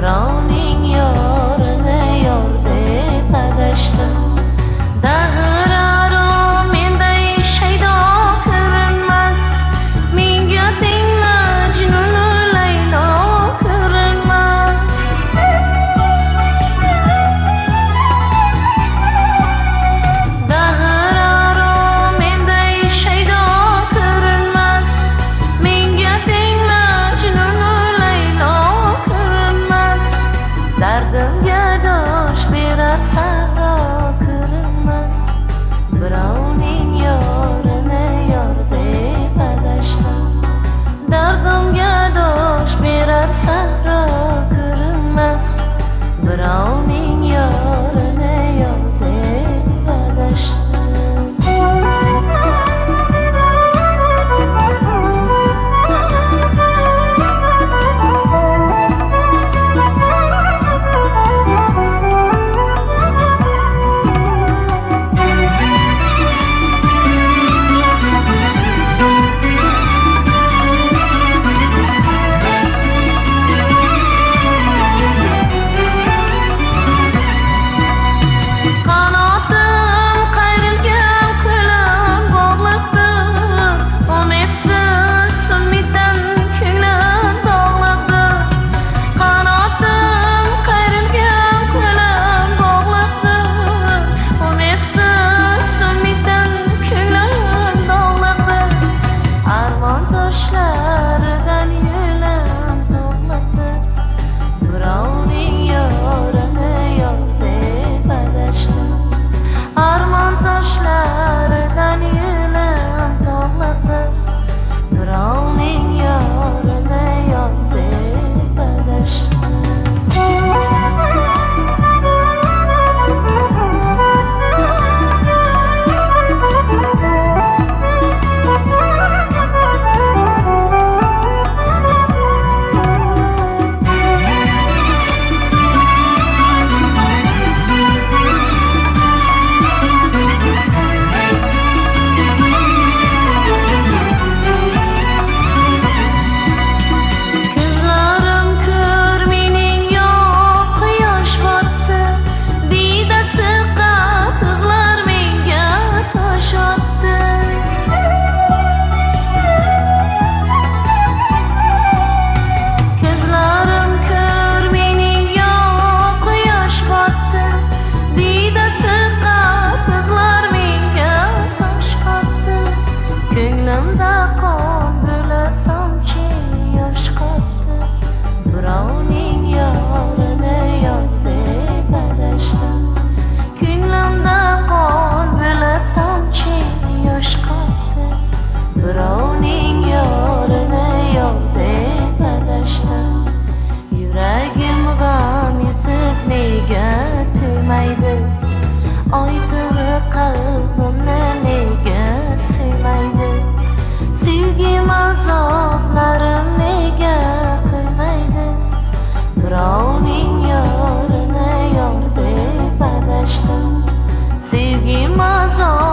birovning yorini yor deb adashdim. Dahraro menday shaydo ko'rinmas, menga teng Majnun Laylo ko'rinmas. Dahraro menday shaydo ko'rinmas, menga teng Majnun Laylo ko'rinmas. Dardimga dosh berar sahro ko'rinmas, birovning yorini yor deb adashdim. Dardimga dosh berar sahro ko'rinmas, birovning yorini yor deb adashdim. Qanotim qayrilgan qo'lim bog'liqdir, umidsiz umiddan ko'nglim dog'liqdir. Qanotim qayrilgan qo'lim bog'liqdir, umidsiz umiddan ko'nglim dog'liqdir. Armon toshlaridan yo'lim to'g'liqdir, birovning yorini yor deb adashdim. Armon toshlaridan yo'lim to'g'liqdir, birovning yorini yor deb adashdim. Ko'zlarim ko'r mening yo'q quyosh botdi, diydasi qatiqlar menga tosh otdi. Ko'zlarim ko'r mening yo'q quyosh botdi, diydasi qatiqlar menga tosh otdi. Ko'nglimda qon bo'lib tomchi yosh qotdi, birovning yorini yor deb adashdim. Ko'nglimda qon bo'lib tomchi yosh qotdi, birovning yorini yor deb adashdim. Yuragim g'am yutib nega to'ymaydi, oytig'i qalbimni nega suymaydi. Sevgim azoblarim nega qo'ymaydi, birovning yorini yor deb adashdim. Sevgim azob